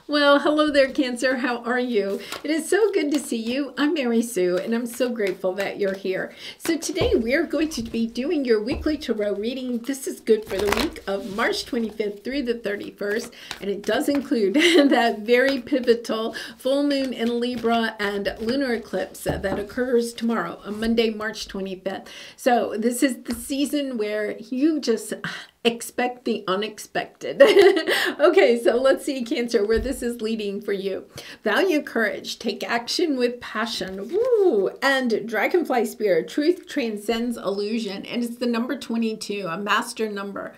Well, hello there, Cancer. How are you? It is so good to see you. I'm Mary Sue, and I'm so grateful that you're here. So today we are going to be doing your weekly tarot reading. This is good for the week of March 25th through the 31st, and it does include that very pivotal full moon in Libra and lunar eclipse that occurs tomorrow, on Monday, March 25th. So this is the season where you just expect the unexpected. Okay, so let's see, Cancer, where this is leading for you. Value courage, take action with passion. Woo! And Dragonfly Spirit, truth transcends illusion. And it's the number 22, a master number.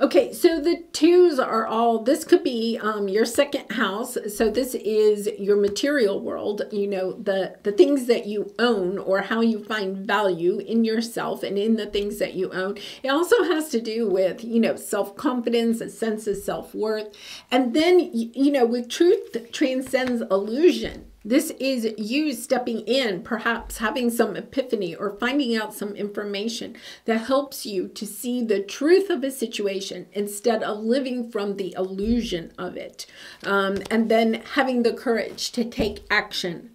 Okay, so the twos are all, this could be your second house. So this is your material world, you know, the things that you own or how you find value in yourself and in the things that you own. It also has to do with, you know, self-confidence, a sense of self-worth. And then, you know, with truth transcends illusion. This is you stepping in, perhaps having some epiphany or finding out some information that helps you to see the truth of a situation instead of living from the illusion of it. And then having the courage to take action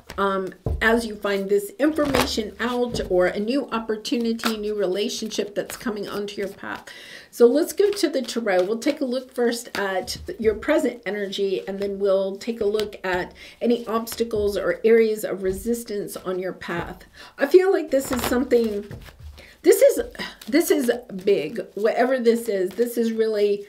as you find this information out or a new opportunity, new relationship that's coming onto your path. So let's go to the tarot. We'll take a look first at your present energy, and then we'll take a look at any obstacles or areas of resistance on your path. I feel like this is something, this is big. Whatever this is really,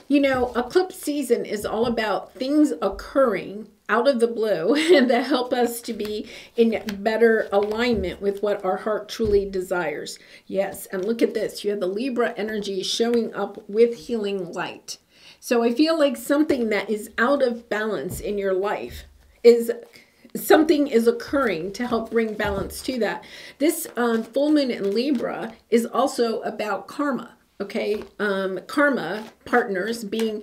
you know, eclipse season is all about things occurring out of the blue and that help us to be in better alignment with what our heart truly desires. Yes, and look at this. You have the Libra energy showing up with healing light. So I feel like something that is out of balance in your life is something is occurring to help bring balance to that. This full moon in Libra is also about karma. Okay, karma partners being,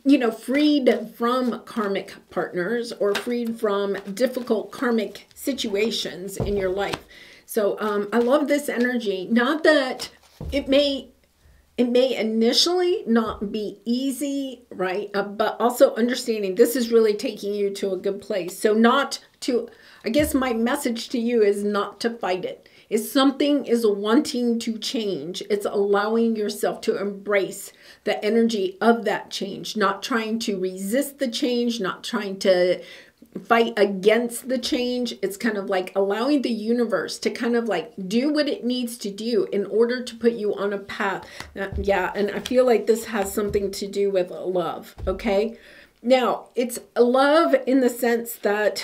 you know, freed from karmic partners or freed from difficult karmic situations in your life. So I love this energy. Not that it may initially not be easy, right? But also understanding this is really taking you to a good place. So not to, I guess my message to you is not to fight it. If something is wanting to change, it's allowing yourself to embrace the energy of that change, not trying to resist the change, not trying to fight against the change. It's kind of like allowing the universe to kind of like do what it needs to do in order to put you on a path. Yeah, and I feel like this has something to do with love, okay? Now, it's love in the sense that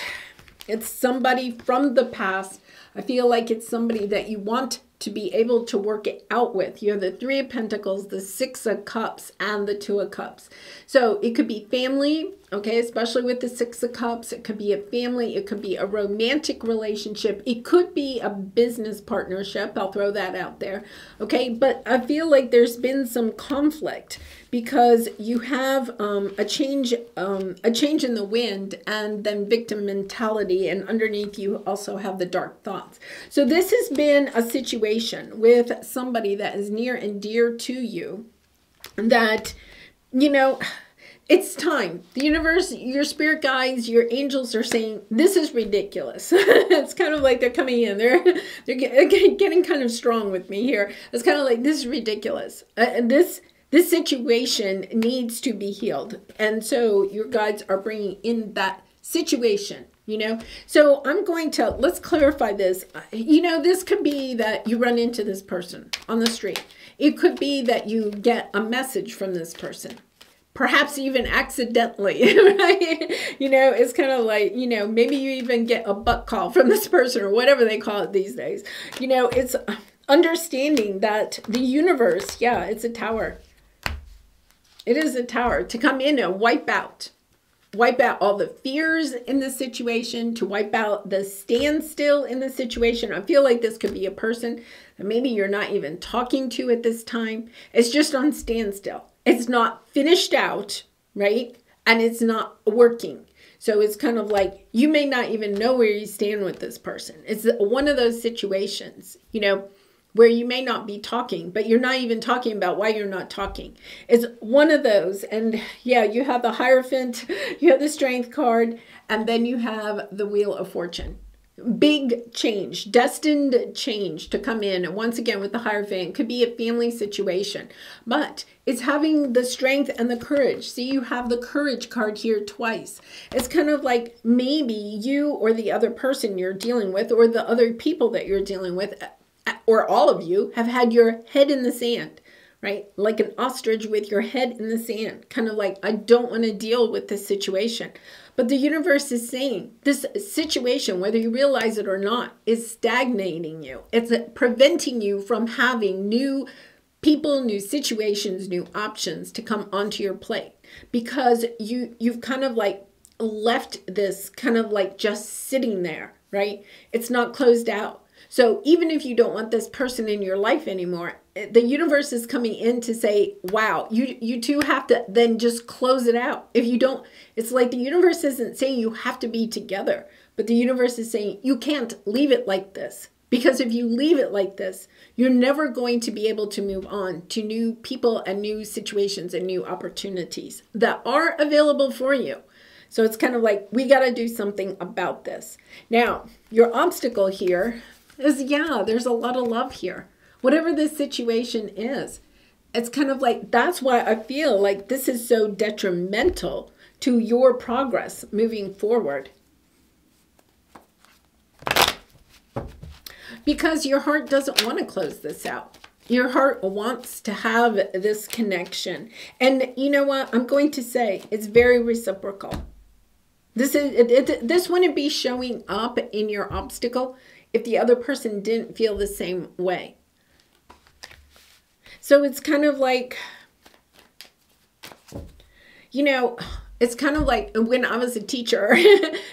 it's somebody from the past. I feel like it's somebody that you want to be able to work it out with. You have the Three of Pentacles, the Six of Cups, and the Two of Cups. So it could be family, okay, especially with the Six of Cups. It could be a family. It could be a romantic relationship. It could be a business partnership. I'll throw that out there, okay? But I feel like there's been some conflict because you have a change in the wind, and then victim mentality, and underneath you also have the dark thoughts. So this has been a situation with somebody that is near and dear to you that, you know, it's time. The universe, your spirit guides, your angels are saying, this is ridiculous. It's kind of like they're coming in. They're getting kind of strong with me here. It's kind of like, this is ridiculous. This situation needs to be healed. And so your guides are bringing in that situation, you know. So I'm going to, let's clarify this. You know, this could be that you run into this person on the street. It could be that you get a message from this person, perhaps even accidentally, right? You know, it's kind of like, you know, maybe you even get a butt call from this person or whatever they call it these days. You know, it's understanding that the universe, yeah, it's a tower. It is a tower to come in and wipe out all the fears in the situation, to wipe out the standstill in the situation. I feel like this could be a person that maybe you're not even talking to at this time. It's just on standstill. It's not finished out, right? And it's not working. So it's kind of like you may not even know where you stand with this person. It's one of those situations, you know, where you may not be talking, but you're not even talking about why you're not talking. It's one of those. And yeah, you have the Hierophant, you have the Strength card, and then you have the Wheel of Fortune. Big change, destined change to come in. And once again, with the Hierophant, it could be a family situation, but it's having the strength and the courage. See, you have the Courage card here twice. It's kind of like maybe you or the other person you're dealing with, or the other people that you're dealing with, or all of you have had your head in the sand, right? Like an ostrich with your head in the sand, kind of like, I don't want to deal with this situation. But the universe is saying this situation, whether you realize it or not, is stagnating you. It's preventing you from having new people, new situations, new options to come onto your plate, because you've kind of like left this kind of like just sitting there, right? It's not closed out. So even if you don't want this person in your life anymore, the universe is coming in to say, wow, you two have to then just close it out. If you don't, it's like the universe isn't saying you have to be together, but the universe is saying you can't leave it like this. Because if you leave it like this, you're never going to be able to move on to new people and new situations and new opportunities that are available for you. So it's kind of like, we got to do something about this. Now, your obstacle here is, yeah, there's a lot of love here. Whatever this situation is, it's kind of like, that's why I feel like this is so detrimental to your progress moving forward. Because your heart doesn't want to close this out. Your heart wants to have this connection. And you know what? I'm going to say it's very reciprocal. This wouldn't be showing up in your obstacle if the other person didn't feel the same way. So it's kind of like, you know, it's kind of like when I was a teacher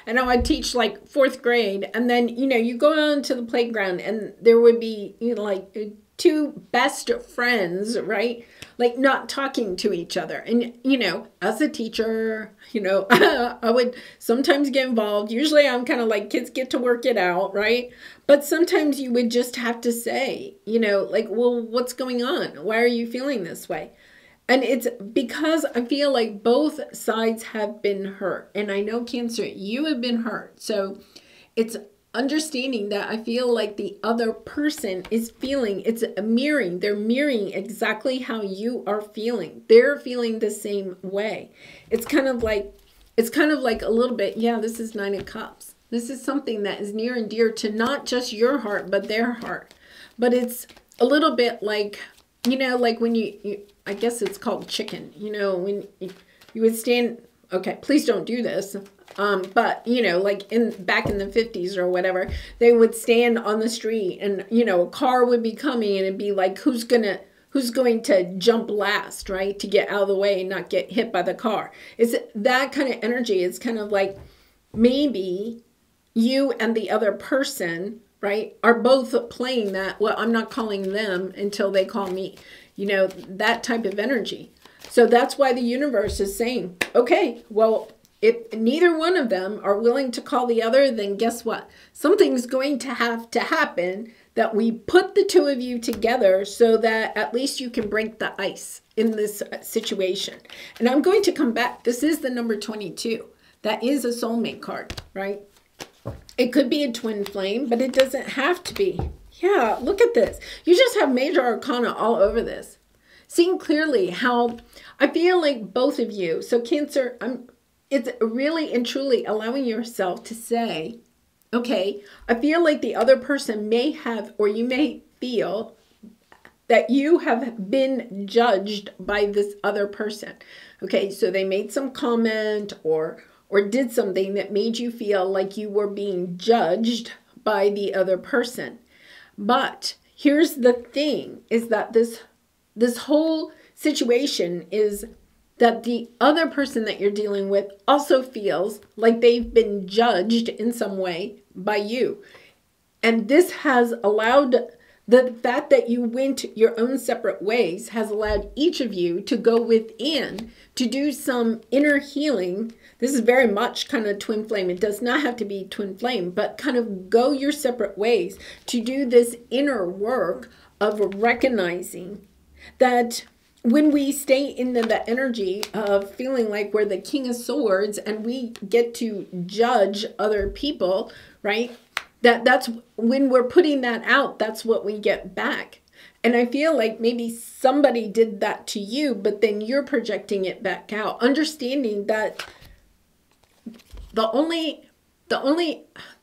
and I would teach like 4th grade, and then, you know, you go on to the playground and there would be, you know, like two best friends, right? Like not talking to each other. And, you know, as a teacher, you know, I would sometimes get involved. Usually I'm kind of like, kids get to work it out, right? But sometimes you would just have to say, you know, like, well, what's going on? Why are you feeling this way? And it's because I feel like both sides have been hurt. And I know, Cancer, you have been hurt. So it's understanding that I feel like the other person is feeling, it's a mirroring. They're mirroring exactly how you are feeling. They're feeling the same way. It's kind of like a little bit, yeah, this is 9 of Cups. This is something that is near and dear to not just your heart, but their heart. But it's a little bit like, you know, like when you I guess it's called chicken, you know, when you would stand, okay, please don't do this. But, you know, like back in the 50s or whatever, they would stand on the street and, you know, a car would be coming and it'd be like, who's going to jump last, right? To get out of the way and not get hit by the car. It's that kind of energy. It's kind of like maybe you and the other person, right, are both playing that, well, I'm not calling them until they call me. You know, that type of energy. So that's why the universe is saying, okay, well, if neither one of them are willing to call the other, then guess what? Something's going to have to happen that we put the two of you together so that at least you can break the ice in this situation. And I'm going to come back. This is the number 22. That is a soulmate card, right? It could be a twin flame, but it doesn't have to be. Yeah, look at this. You just have major arcana all over this. Seeing clearly how I feel like both of you, so Cancer, it's really and truly allowing yourself to say, okay, I feel like the other person may have, or you may feel that you have been judged by this other person. Okay, so they made some comment or did something that made you feel like you were being judged by the other person. But here's the thing, is that this whole situation is that the other person that you're dealing with also feels like they've been judged in some way by you. And this has allowed, the fact that you went your own separate ways has allowed each of you to go within to do some inner healing. This is very much kind of twin flame. It does not have to be twin flame, but kind of go your separate ways to do this inner work of recognizing that when we stay in the energy of feeling like we're the King of Swords and we get to judge other people, right? That's when we're putting that out, that's what we get back. And I feel like maybe somebody did that to you, but then you're projecting it back out, understanding that the only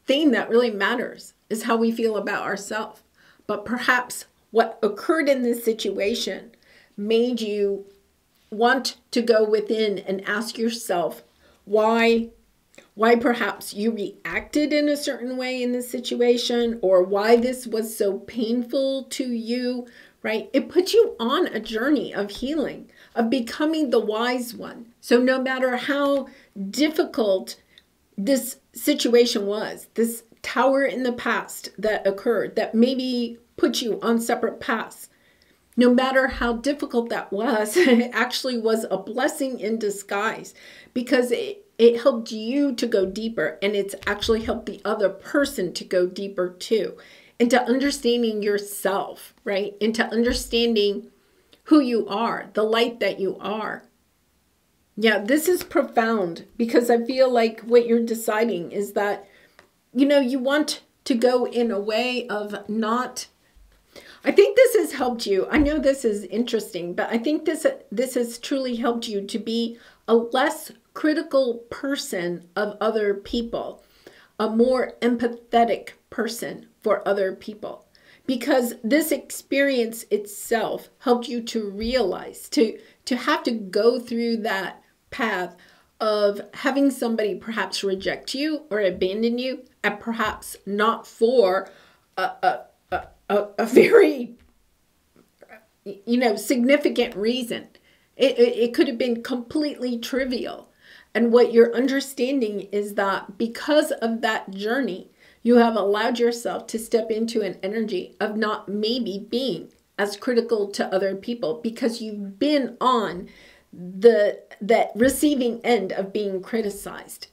thing that really matters is how we feel about ourselves. But perhaps what occurred in this situation made you want to go within and ask yourself why perhaps you reacted in a certain way in this situation, or why this was so painful to you, right? It puts you on a journey of healing, of becoming the wise one. So no matter how difficult this situation was, this tower in the past that occurred, that maybe put you on separate paths, no matter how difficult that was, it actually was a blessing in disguise, because it helped you to go deeper, and it's actually helped the other person to go deeper too, into understanding yourself, right? Into understanding who you are, the light that you are. Yeah, this is profound, because I feel like what you're deciding is that, you know, you want to go in a way of not... I think this has helped you. I know this is interesting, but I think this has truly helped you to be a less critical person of other people, a more empathetic person for other people, because this experience itself helped you to realize, to have to go through that path of having somebody perhaps reject you or abandon you, and perhaps not for a very, you know, significant reason. It could have been completely trivial. And what you're understanding is that because of that journey, you have allowed yourself to step into an energy of not maybe being as critical to other people, because you've been on that receiving end of being criticized.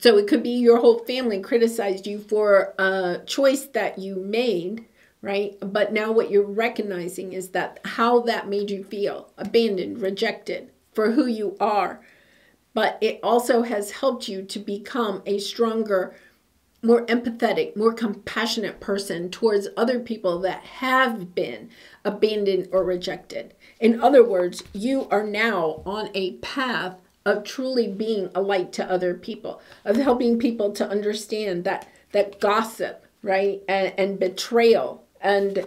So it could be your whole family criticized you for a choice that you made, right? But now what you're recognizing is that how that made you feel, abandoned, rejected for who you are. But it also has helped you to become a stronger, more empathetic, more compassionate person towards other people that have been abandoned or rejected. In other words, you are now on a path of truly being a light to other people, of helping people to understand that gossip, right, and betrayal and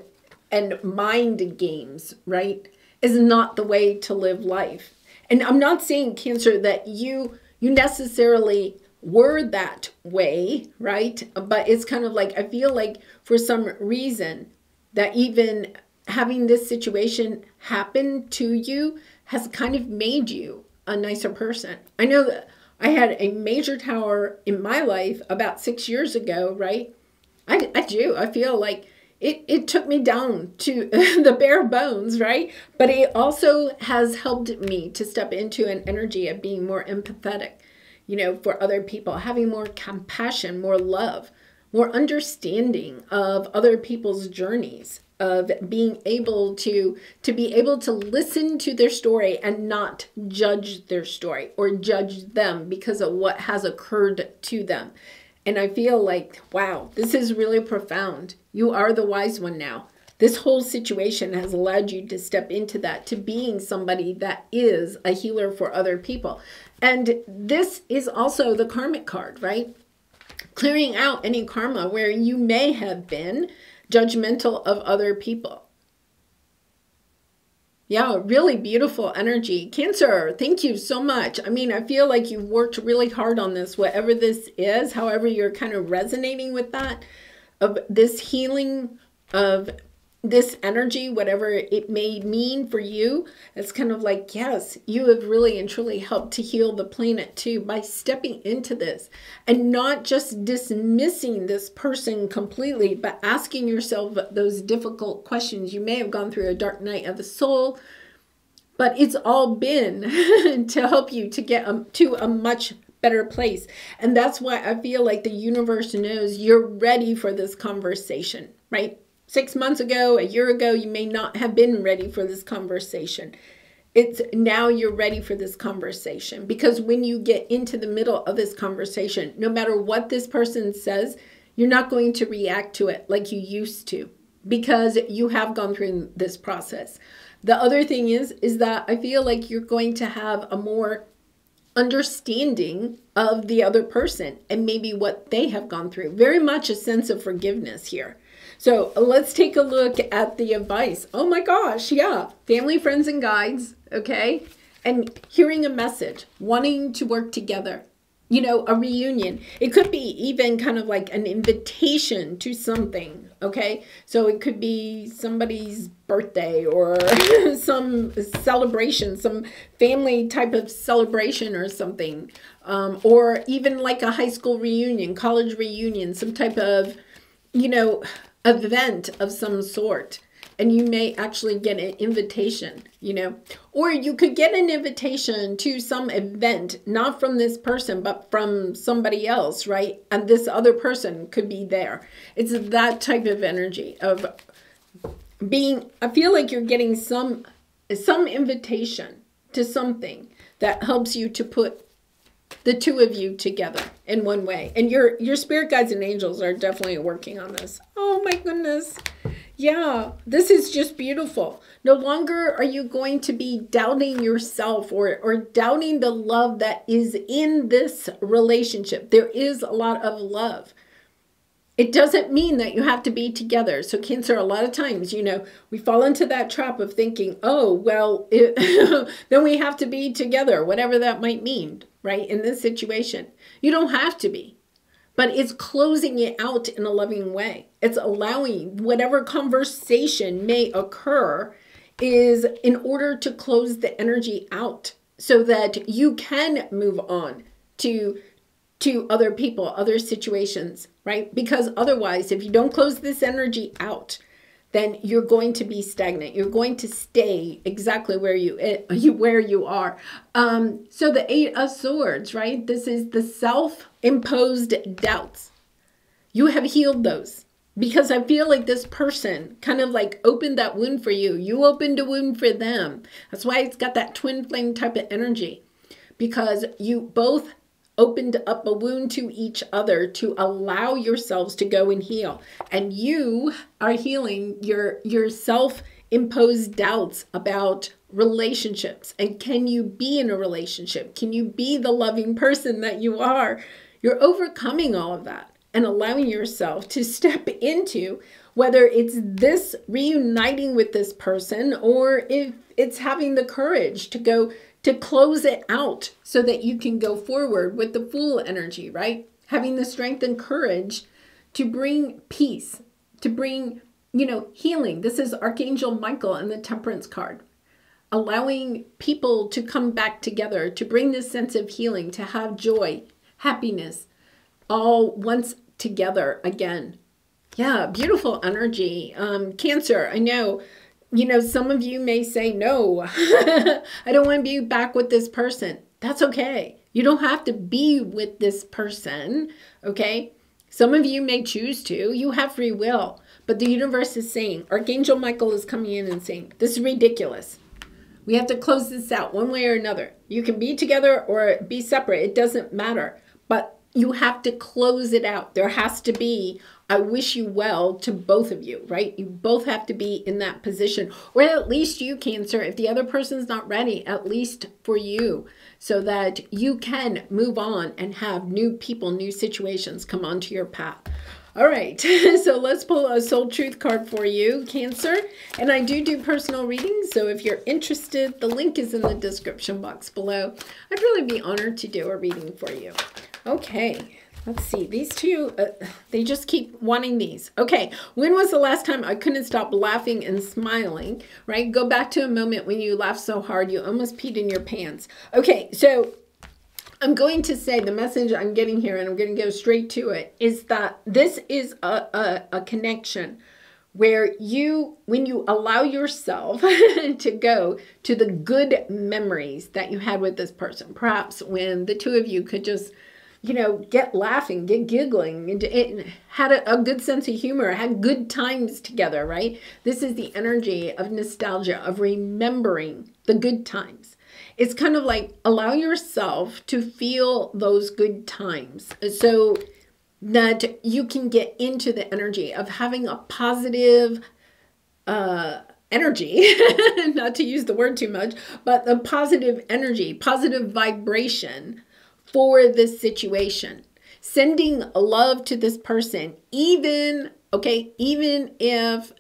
mind games, right, is not the way to live life. And I'm not saying, Cancer, that you necessarily were that way, right? But it's kind of like, I feel like for some reason that even having this situation happen to you has kind of made you a nicer person. I know that I had a major tower in my life about 6 years ago, right? I do. I feel like it took me down to the bare bones, right? But it also has helped me to step into an energy of being more empathetic, you know, for other people, having more compassion, more love, more understanding of other people's journeys, of being able to be able to listen to their story and not judge their story or judge them because of what has occurred to them. And I feel like, wow, this is really profound. You are the wise one now. This whole situation has allowed you to step into that, to being somebody that is a healer for other people. And this is also the karmic card, right? Clearing out any karma where you may have been judgmental of other people. Yeah, really beautiful energy. Cancer, thank you so much. I mean, I feel like you've worked really hard on this, whatever this is, however you're kind of resonating with that, of this healing of this energy, whatever it may mean for you. It's kind of like, yes, you have really and truly helped to heal the planet too by stepping into this and not just dismissing this person completely, but asking yourself those difficult questions. You may have gone through a dark night of the soul, but it's all been to help you to get to a much better place. And that's why I feel like the universe knows you're ready for this conversation, right? 6 months ago, a year ago, you may not have been ready for this conversation. It's now you're ready for this conversation, because when you get into the middle of this conversation, no matter what this person says, you're not going to react to it like you used to, because you have gone through this process. The other thing is that I feel like you're going to have a more understanding of the other person and maybe what they have gone through. Very much a sense of forgiveness here. So let's take a look at the advice. Oh my gosh, yeah. Family, friends, and guides, okay? And hearing a message, wanting to work together. You know, a reunion. It could be even kind of like an invitation to something, okay? So it could be somebody's birthday or some celebration, some family type of celebration or something. Or even like a high school reunion, college reunion, some type of, you know, event of some sort. And you may actually get an invitation, you know, or you could get an invitation to some event, not from this person, but from somebody else, right? And this other person could be there. It's that type of energy of being, I feel like you're getting some invitation to something that helps you to put the two of you together in one way. And your spirit guides and angels are definitely working on this. Oh my goodness. Yeah, this is just beautiful. No longer are you going to be doubting yourself or doubting the love that is in this relationship. There is a lot of love. It doesn't mean that you have to be together. So Cancer, a lot of times, you know, we fall into that trap of thinking, oh, well, then we have to be together, whatever that might mean, right? In this situation, you don't have to be. But it's closing it out in a loving way. It's allowing whatever conversation may occur is in order to close the energy out so that you can move on to other people, other situations, right? Because otherwise, if you don't close this energy out, then you're going to be stagnant. You're going to stay exactly where you are. So the Eight of Swords, right? This is the self-imposed doubts. You have healed those because I feel like this person kind of like opened that wound for you. You opened a wound for them. That's why it's got that twin flame type of energy, because you both opened up a wound to each other to allow yourselves to go and heal. And you are healing your self-imposed doubts about relationships. And can you be in a relationship? Can you be the loving person that you are? You're overcoming all of that and allowing yourself to step into, whether it's this reuniting with this person or if it's having the courage to go to close it out so that you can go forward with the Fool energy, right? Having the strength and courage to bring peace, to bring, you know, healing. This is Archangel Michael and the Temperance card. Allowing people to come back together, to bring this sense of healing, to have joy, happiness, all once together again. Yeah, beautiful energy. Cancer, I know. You know, some of you may say, no, I don't want to be back with this person. That's okay. You don't have to be with this person, okay? Some of you may choose to. You have free will. But the universe is saying, Archangel Michael is coming in and saying, this is ridiculous. We have to close this out one way or another. You can be together or be separate. It doesn't matter. But you have to close it out. There has to be, I wish you well to both of you, right? You both have to be in that position, or at least you, Cancer, if the other person's not ready, at least for you, so that you can move on and have new people, new situations come onto your path. All right, so let's pull a soul truth card for you, Cancer. And I do personal readings, so if you're interested, the link is in the description box below. I'd really be honored to do a reading for you. Okay, let's see. These two, they just keep wanting these. Okay, when was the last time I couldn't stop laughing and smiling, right? Go back to a moment when you laughed so hard you almost peed in your pants. Okay, so I'm going to say the message I'm getting here, and I'm going to go straight to it, is that this is a connection where when you allow yourself to go to the good memories that you had with this person, perhaps when the two of you could just, get laughing, get giggling, and had a good sense of humor, had good times together, right? This is the energy of nostalgia, of remembering the good times. It's kind of like allow yourself to feel those good times so that you can get into the energy of having a positive energy, not to use the word too much, but the positive energy, positive vibration for this situation. Sending love to this person, even if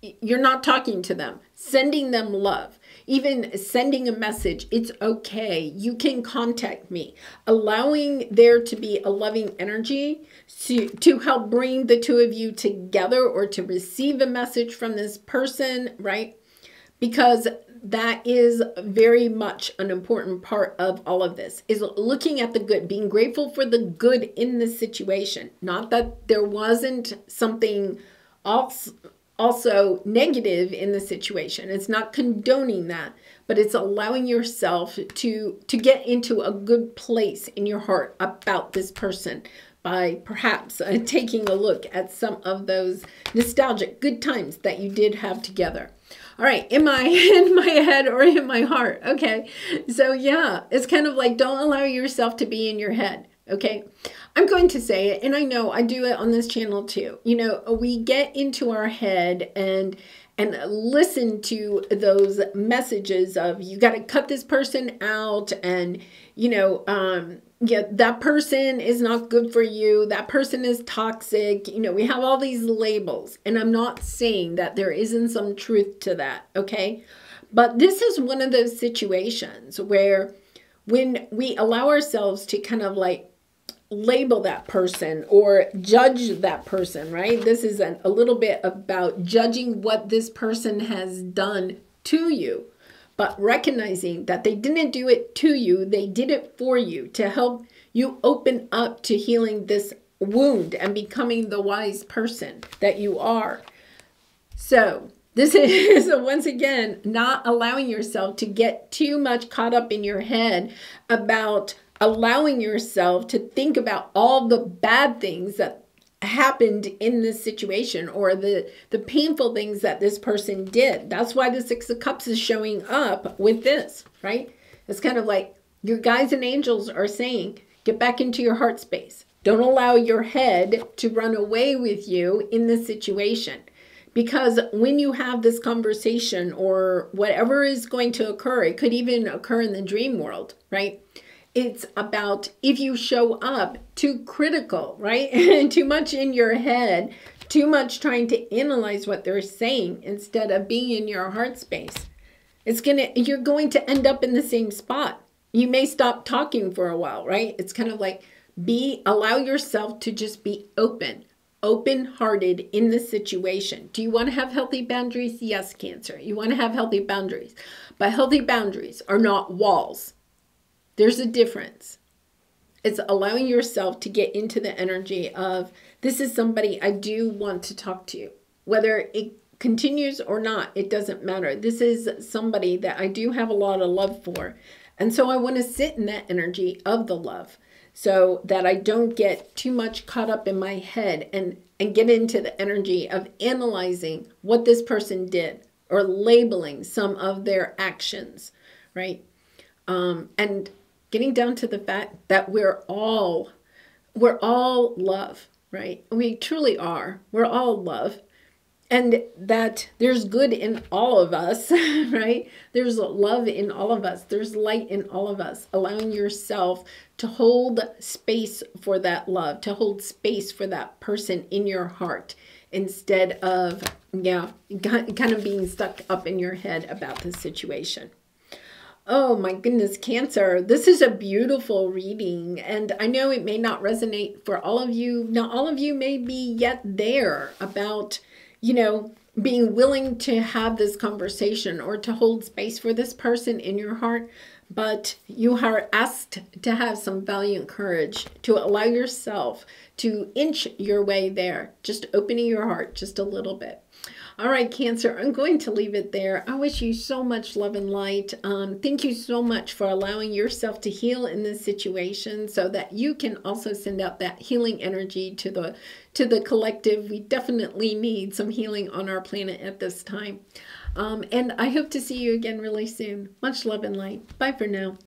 you're not talking to them, sending them love, even sending a message, it's okay. You can contact me. Allowing there to be a loving energy to help bring the two of you together or to receive a message from this person, right? Because that is very much an important part of all of this, is looking at the good, being grateful for the good in this situation. Not that there wasn't something also negative in the situation. It's not condoning that, but it's allowing yourself to get into a good place in your heart about this person by perhaps taking a look at some of those nostalgic good times that you did have together. All right, in my head or in my heart. Okay, so yeah, it's kind of like don't allow yourself to be in your head. Okay, I'm going to say it, and I know I do it on this channel too. We get into our head and listen to those messages of you got to cut this person out, and yeah, that person is not good for you. That person is toxic. We have all these labels, and I'm not saying that there isn't some truth to that. Okay, but this is one of those situations where when we allow ourselves to kind of like label that person or judge that person, right? This is a little bit about judging what this person has done to you, but recognizing that they didn't do it to you, they did it for you to help you open up to healing this wound and becoming the wise person that you are. So this is once again not allowing yourself to get too much caught up in your head about allowing yourself to think about all the bad things that happened in this situation or the painful things that this person did. That's why the Six of Cups is showing up with this, right? It's kind of like your guides and angels are saying, get back into your heart space. Don't allow your head to run away with you in this situation. Because when you have this conversation or whatever is going to occur, it could even occur in the dream world, right? It's about if you show up too critical, right? Too much in your head, too much trying to analyze what they're saying instead of being in your heart space. You're going to end up in the same spot. You may stop talking for a while, right? It's kind of like allow yourself to just be open-hearted in the situation. Do you want to have healthy boundaries? Yes, Cancer. You want to have healthy boundaries. But healthy boundaries are not walls. There's a difference. It's allowing yourself to get into the energy of, this is somebody I do want to talk to. Whether it continues or not, it doesn't matter. This is somebody that I do have a lot of love for. And so I want to sit in that energy of the love so that I don't get too much caught up in my head and get into the energy of analyzing what this person did or labeling some of their actions, right? And getting down to the fact that we're all love, right? We truly are. We're all love. And that there's good in all of us, right? There's love in all of us. There's light in all of us. Allowing yourself to hold space for that love, to hold space for that person in your heart instead of, kind of being stuck up in your head about the situation. Oh my goodness, Cancer, this is a beautiful reading, and I know it may not resonate for all of you. Not all of you may be yet there about, being willing to have this conversation or to hold space for this person in your heart, but you are asked to have some valiant courage to allow yourself to inch your way there, just opening your heart just a little bit. All right, Cancer, I'm going to leave it there. I wish you so much love and light. Thank you so much for allowing yourself to heal in this situation so that you can also send out that healing energy to the collective. We definitely need some healing on our planet at this time. And I hope to see you again really soon. Much love and light. Bye for now.